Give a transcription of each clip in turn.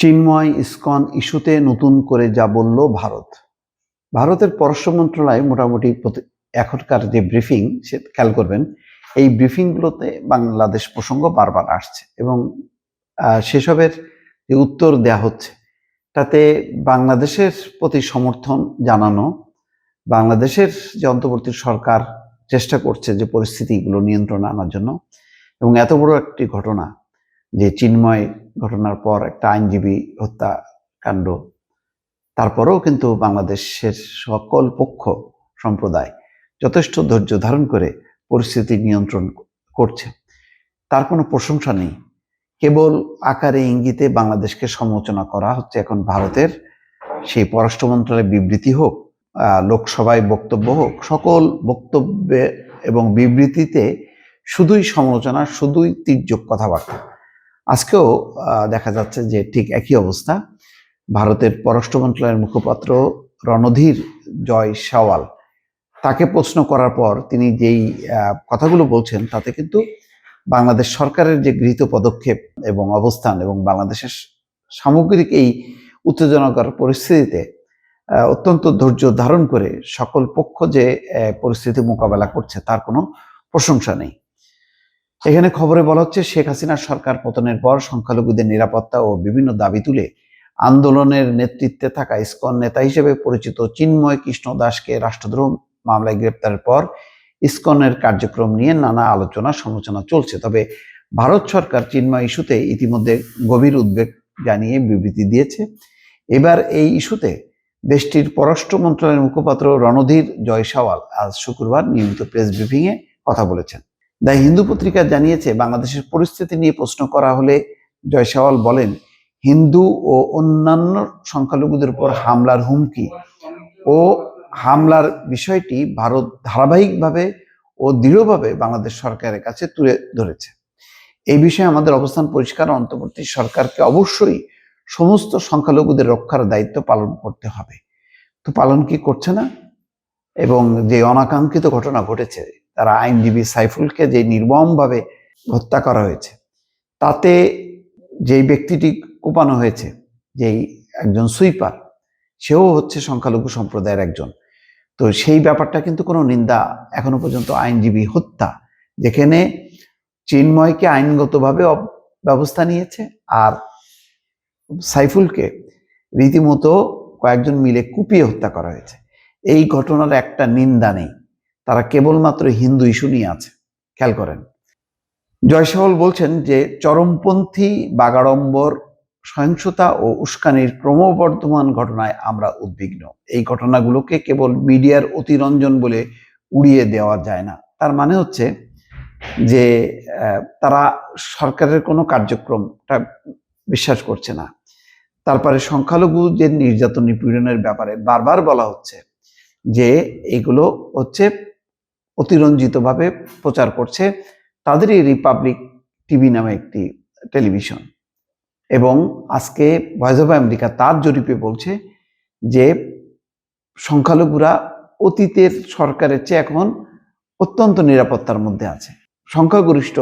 চিন্ময় ISKCON ইস্যুতে নতুন করে যা বলল ভারত। ভারতের পররাষ্ট্র মন্ত্রণালয় মোটামুটি এখনকার যে ব্রিফিং সে খেয়াল করবেন, এই ব্রিফিংগুলোতে বাংলাদেশ প্রসঙ্গ বারবার আসছে এবং সেসবের যে উত্তর দেয়া হচ্ছে তাতে বাংলাদেশের প্রতি সমর্থন জানানো, বাংলাদেশের যে অন্তর্বর্তী সরকার চেষ্টা করছে যে পরিস্থিতিগুলো নিয়ন্ত্রণে আনার জন্য, এবং এত বড় একটি ঘটনা যে চিন্ময় ঘটনার পর একটা আইনজীবী হত্যাকাণ্ড, তারপরেও কিন্তু বাংলাদেশের সকল পক্ষ সম্প্রদায় যথেষ্ট ধৈর্য ধারণ করে পরিস্থিতি নিয়ন্ত্রণ করছে। তার কোনো প্রশংসা নেই, কেবল আকারে ইঙ্গিতে বাংলাদেশকে সমালোচনা করা হচ্ছে এখন ভারতের। সেই পররাষ্ট্র মন্ত্রণালয়ের বিবৃতি হোক, লোকসভায় বক্তব্য হোক, সকল বক্তব্যে এবং বিবৃতিতে শুধুই সমালোচনা, শুধুই তির্যক কথাবার্তা। আজকেও দেখা যাচ্ছে যে ঠিক একই অবস্থা। ভারতের পররাষ্ট্র মন্ত্রণালয়ের মুখপাত্র রণধীর জয়সওয়াল, তাকে প্রশ্ন করার পর তিনি যেই কথাগুলো বলছেন তাতে কিন্তু বাংলাদেশ সরকারের যে গৃহীত পদক্ষেপ এবং অবস্থান এবং বাংলাদেশের সামগ্রিক এই উত্তেজনাকর পরিস্থিতিতে অত্যন্ত ধৈর্য ধারণ করে সকল পক্ষ যে পরিস্থিতি মোকাবেলা করছে তার কোনো প্রশংসা নেই। এখানে খবরে বলা হচ্ছে, শেখ হাসিনার সরকার পতনের পর সংখ্যালঘুদের নিরাপত্তা ও বিভিন্ন দাবি তুলে আন্দোলনের নেতৃত্বে থাকা ইসকন নেতা হিসেবে পরিচিত চিন্ময় কৃষ্ণ দাসকে রাষ্ট্রদ্রোহ মামলায় গ্রেপ্তারের পর ইসকনের কার্যক্রম নিয়ে নানা আলোচনা সমালোচনা চলছে। তবে ভারত সরকার চিন্ময় ইস্যুতে ইতিমধ্যে গভীর উদ্বেগ জানিয়ে বিবৃতি দিয়েছে। এবার এই ইস্যুতে দেশটির পররাষ্ট্র মন্ত্রণালয়ের মুখপাত্র রণধীর জয়সওয়াল আজ শুক্রবার নিয়মিত প্রেস ব্রিফিংয়ে কথা বলেছেন। দ্য হিন্দু পত্রিকা জানিয়েছে, বাংলাদেশের পরিস্থিতি নিয়ে প্রশ্ন করা হলে জয়সওয়াল বলেন, হিন্দু ও অন্যান্য সংখ্যালঘুদের উপর হামলার হুমকি ও হামলার বিষয়টি ভারত ধারাবাহিকভাবে ও দৃঢ়ভাবে বাংলাদেশ সরকারের কাছে তুলে ধরেছে। এই বিষয়ে আমাদের অবস্থান পরিষ্কার, অন্তর্বর্তী সরকারকে অবশ্যই সমস্ত সংখ্যালঘুদের রক্ষার দায়িত্ব পালন করতে হবে। তো পালন কি করছে না? এবং যে অনাকাঙ্ক্ষিত ঘটনা ঘটেছে, তারা আইনজীবী সাইফুলকে যে নির্মমভাবে হত্যা করা হয়েছে, তাতে যেই ব্যক্তিটি কোপানো হয়েছে, যেই একজন সুইপার, সেও হচ্ছে সংখ্যালঘু সম্প্রদায়ের একজন। তো সেই ব্যাপারটা কিন্তু কোনো নিন্দা এখনো পর্যন্ত আইনজীবী হত্যা, যেখানে চিন্ময়কে আইনগতভাবে ব্যবস্থা নিয়েছে আর সাইফুলকে রীতিমতো কয়েকজন মিলে কুপিয়ে হত্যা করা হয়েছে, এই ঘটনার একটা নিন্দা নেই। তারা কেবলমাত্র হিন্দু ইস্যু নিয়ে আছে। খেয়াল করেন, জয়সওয়াল বলছেন যে চরমপন্থী বাগাড়ম্বর, সহিংসতা ও উস্কানির ক্রমবর্ধমান ঘটনায় আমরা উদ্বিগ্ন। এই ঘটনাগুলোকে কেবল মিডিয়ার অতিরঞ্জন বলে উড়িয়ে দেওয়া যায় না। তার মানে হচ্ছে যে তারা সরকারের কোনো কার্যক্রমটা বিশ্বাস করছে না। তারপরে সংখ্যালঘুদের নির্যাতন নিপীড়নের ব্যাপারে বারবার বলা হচ্ছে যে এগুলো হচ্ছে অতিরঞ্জিতভাবে প্রচার করছে তাদেরই রিপাবলিক টিভি নামে একটি টেলিভিশন। এবং আজকে ভয়েস অফ আমেরিকা তার জরিপে বলছে যে সংখ্যালঘুরা অতীতের সরকারের চেয়ে এখন অত্যন্ত নিরাপত্তার মধ্যে আছে। সংখ্যাগরিষ্ঠ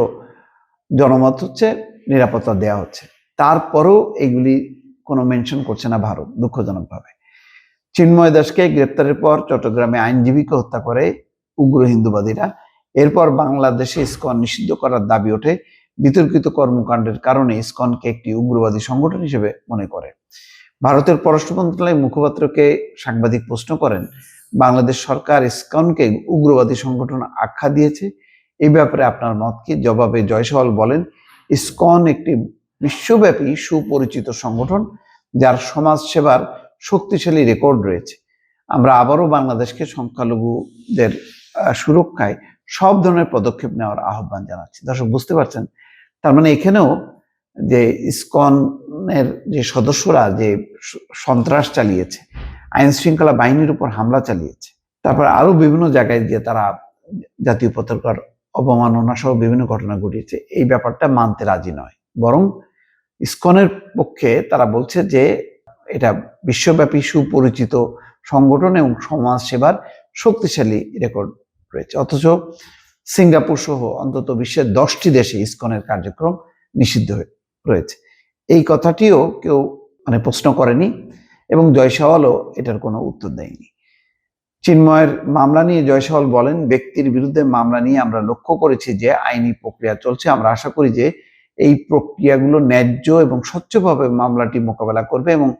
জনমত হচ্ছে নিরাপত্তা দেয়া হচ্ছে, তারপরেও এগুলি কোনো মেনশন করছে না ভারত, দুঃখজনকভাবে। চিন্ময় দাসকে গ্রেপ্তারের পর চট্টগ্রামে আইনজীবীকে হত্যা করে উগ্র হিন্দুবাদীরা। এরপর বাংলাদেশে ইসকন নিষিদ্ধ করার দাবি ওঠে। বিতর্কিত কর্মকাণ্ডের কারণে ইসকনকে একটি উগ্রবাদী সংগঠন হিসেবে মনে করে। ভারতের পররাষ্ট্র মন্ত্রণালয়ের মুখপাত্রকে সাংবাদিক প্রশ্ন করেন, বাংলাদেশ সরকার ইসকনকে উগ্রবাদী সংগঠন আখ্যা দিয়েছে, এই ব্যাপারে আপনার মত কি? জবাবে জয়সওয়াল বলেন, ইসকন একটি বিশ্বব্যাপী সুপরিচিত সংগঠন যার সমাজ সেবার শক্তিশালী রেকর্ড রয়েছে। আমরা আবারও বাংলাদেশকে সংখ্যালঘুদের সুরক্ষায় সব ধরনের পদক্ষেপ নেওয়ার আহ্বান জানাচ্ছি। দর্শক, বুঝতে পারছেন, তার মানে এখানেও যে ইসকনের যে সদস্যরা যে সন্ত্রাস চালিয়েছে, আইন শৃঙ্খলা বাহিনীর উপর হামলা চালিয়েছে, তারপর আরো বিভিন্ন জায়গায় যে তারা জাতীয় পতাকার অবমাননা সহ বিভিন্ন ঘটনা ঘটিয়েছে, এই ব্যাপারটা মানতে রাজি নয়। বরং ইসকনের পক্ষে তারা বলছে যে এটা বিশ্বব্যাপী সুপরিচিত সংগঠন এবং সমাজ সেবার শক্তিশালী রেকর্ড রয়েছে। অথচ সিঙ্গাপুর সহ অন্তত বিশ্বের 10টি দেশে ইসকনের কার্যক্রম নিষিদ্ধ রয়েছে। এই কথাটিও কেউ মানে প্রশ্ন করেনি এবং জয়সওয়ালও এটার কোনো উত্তর দেয়নি। চিন্ময়ের মামলা নিয়ে জয়সওয়াল বলেন, ব্যক্তির বিরুদ্ধে মামলা নিয়ে আমরা লক্ষ্য করেছি যে আইনি প্রক্রিয়া চলছে। আমরা আশা করি যে এই প্রক্রিয়াগুলো ন্যায্য এবং স্বচ্ছভাবে মামলাটি মোকাবেলা করবে এবং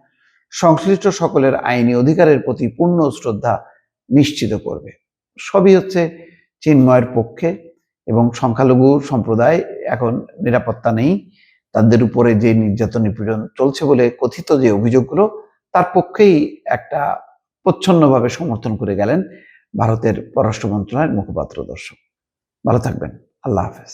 সংশ্লিষ্ট সকলের আইনি অধিকারের প্রতি পূর্ণ শ্রদ্ধা নিশ্চিত করবে। সবই হচ্ছে চিন্ময়ের পক্ষে এবং সংখ্যালঘু সম্প্রদায় এখন নিরাপত্তা নেই, তাদের উপরে যে নির্যাতন নিপীড়ন চলছে বলে কথিত যে অভিযোগগুলো, তার পক্ষেই একটা প্রচ্ছন্নভাবে সমর্থন করে গেলেন ভারতের পররাষ্ট্র মন্ত্রণালয়ের মুখপাত্র। দর্শক, ভালো থাকবেন। আল্লাহ হাফেজ।